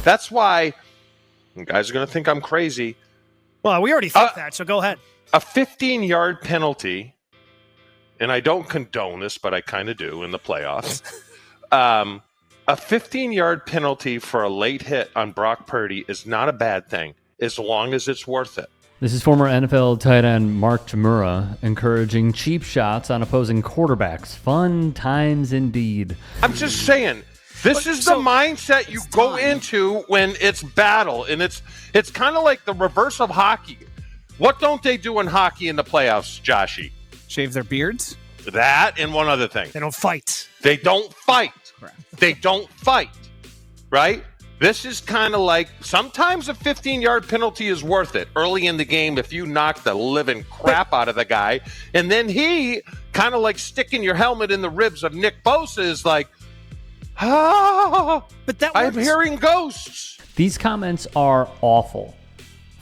That's why you guys are going to think I'm crazy. Well, we already think that, so go ahead. A 15-yard penalty, and I don't condone this, but I kind of do in the playoffs. A 15-yard penalty for a late hit on Brock Purdy is not a bad thing, as long as it's worth it. This is former NFL tight end Mark Chmura encouraging cheap shots on opposing quarterbacks. Fun times indeed. I'm just saying, this is the mindset you go into when it's battle, and it's kind of like the reverse of hockey. What don't they do in hockey in the playoffs, Joshy? Shave their beards? That and one other thing. They don't fight. They don't fight. Correct. They don't fight, right? This is kind of like sometimes a 15-yard penalty is worth it early in the game if you knock the living crap out of the guy. And then he kind of like sticking your helmet in the ribs of Nick Bosa is like, but that I'm hearing ghosts. These comments are awful.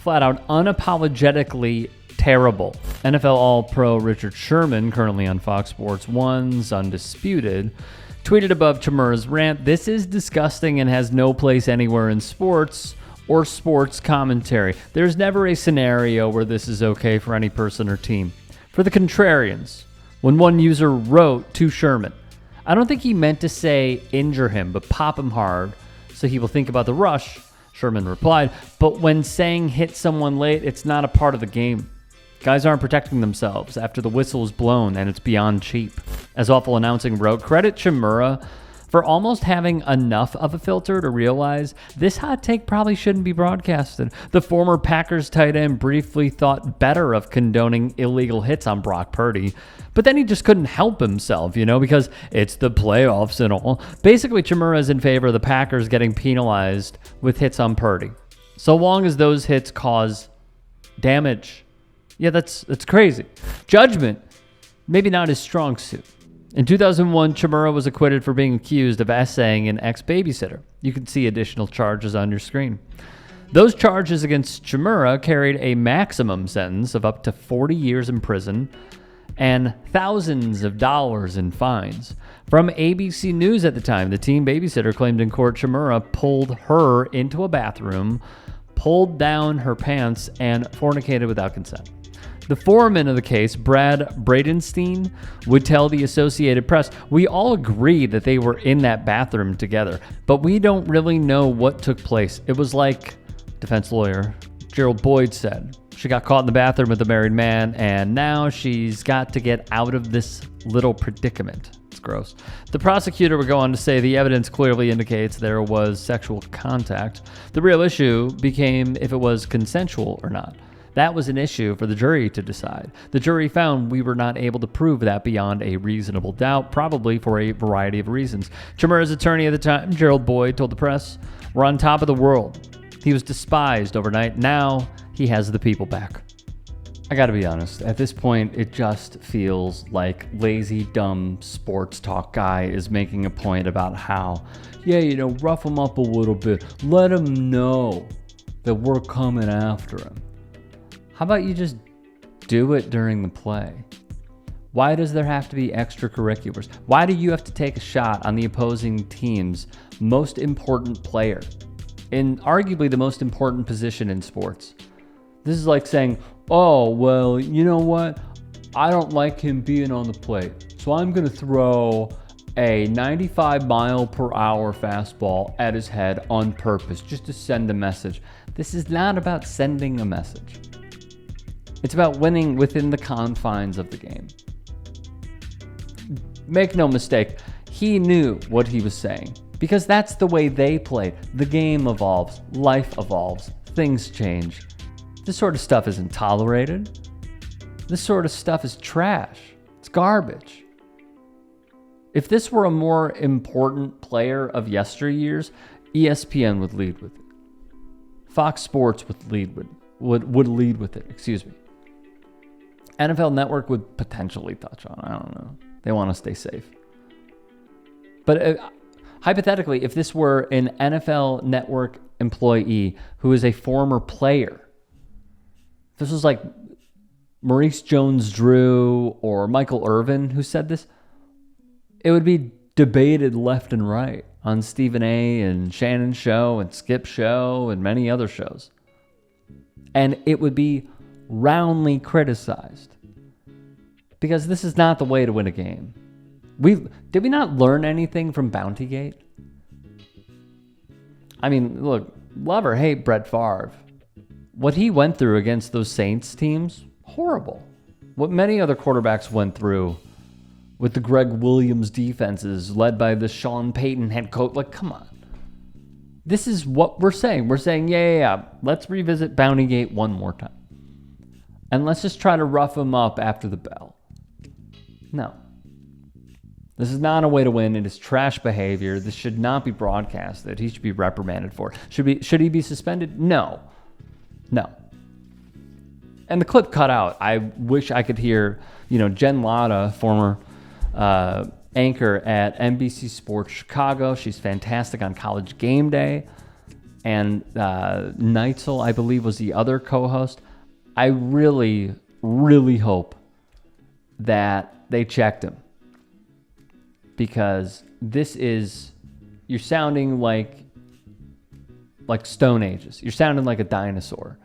Flat out unapologetically terrible. NFL All-Pro Richard Sherman, currently on Fox Sports 1's Undisputed, tweeted above Chmura's rant, "This is disgusting and has no place anywhere in sports or sports commentary. There's never a scenario where this is okay for any person or team." For the contrarians, when one user wrote to Sherman, "I don't think he meant to say injure him, but pop him hard so he will think about the rush," Sherman replied, "But when saying hit someone late, it's not a part of the game. Guys aren't protecting themselves after the whistle is blown, and it's beyond cheap." As Awful Announcing wrote, credit Chmura for almost having enough of a filter to realize this hot take probably shouldn't be broadcasted. The former Packers tight end briefly thought better of condoning illegal hits on Brock Purdy, but then he just couldn't help himself, because it's the playoffs and all. Basically, Chmura is in favor of the Packers getting penalized with hits on Purdy, so long as those hits cause damage. Yeah, that's crazy. Judgment, maybe not his strong suit. In 2001, Chmura was acquitted for being accused of essaying an ex-babysitter. You can see additional charges on your screen. Those charges against Chmura carried a maximum sentence of up to 40 years in prison and thousands of dollars in fines. From ABC News at the time, the teen babysitter claimed in court Chmura pulled her into a bathroom, pulled down her pants, and fornicated without consent. The foreman of the case, Brad Bradenstein, would tell the Associated Press, "We all agree that they were in that bathroom together, but we don't really know what took place. It was like," defense lawyer Gerald Boyd said, "she got caught in the bathroom with a married man, and now she's got to get out of this little predicament." It's gross. The prosecutor would go on to say the evidence clearly indicates there was sexual contact. The real issue became if it was consensual or not. That was an issue for the jury to decide. The jury found we were not able to prove that beyond a reasonable doubt, probably for a variety of reasons. Chmura's attorney at the time, Gerald Boyd, told the press, "We're on top of the world. He was despised overnight. Now he has the people back." I gotta be honest, at this point, it just feels like lazy, dumb sports talk guy is making a point about how, rough him up a little bit. Let him know that we're coming after him. How about you just do it during the play? Why does there have to be extracurriculars? Why do you have to take a shot on the opposing team's most important player in arguably the most important position in sports? This is like saying, "Oh, well, you know what? I don't like him being on the plate, so I'm going to throw a 95-mile-per-hour fastball at his head on purpose just to send a message." This is not about sending a message. It's about winning within the confines of the game. Make no mistake, he knew what he was saying because that's the way they played. The game evolves, life evolves, things change. This sort of stuff isn't tolerated. This sort of stuff is trash. It's garbage. If this were a more important player of yesteryears, ESPN would lead with it. Fox Sports would lead with it. Excuse me. NFL Network would potentially touch on. I don't know. They want to stay safe. But hypothetically, if this were an NFL Network employee who is a former player, if this was like Maurice Jones-Drew or Michael Irvin who said this, it would be debated left and right on Stephen A. and Shannon's show and Skip's show and many other shows. And it would be roundly criticized because this is not the way to win a game. Did we not learn anything from Bountygate? I mean, look, love or hate Brett Favre. What he went through against those Saints teams, horrible. What many other quarterbacks went through with the Greg Williams defenses led by the Sean Payton head coach. Like, come on. This is what we're saying. We're saying, yeah. Let's revisit Bountygate one more time. And let's just try to rough him up after the bell. No. This is not a way to win. It is trash behavior. This should not be broadcasted. He should be reprimanded for it. Should he be suspended? No. And the clip cut out. I wish I could hear, Jen Latta, former anchor at NBC Sports Chicago. She's fantastic on College Game Day. And Neitzel, I believe, was the other co-host. I really, really hope that they checked him. Because you're sounding like Stone Ages. You're sounding like a dinosaur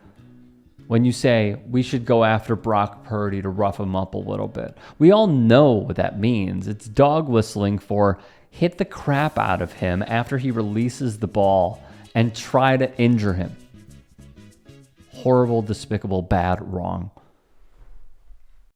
when you say we should go after Brock Purdy to rough him up a little bit. We all know what that means. It's dog whistling for hit the crap out of him after he releases the ball and try to injure him. Horrible, despicable, bad, wrong.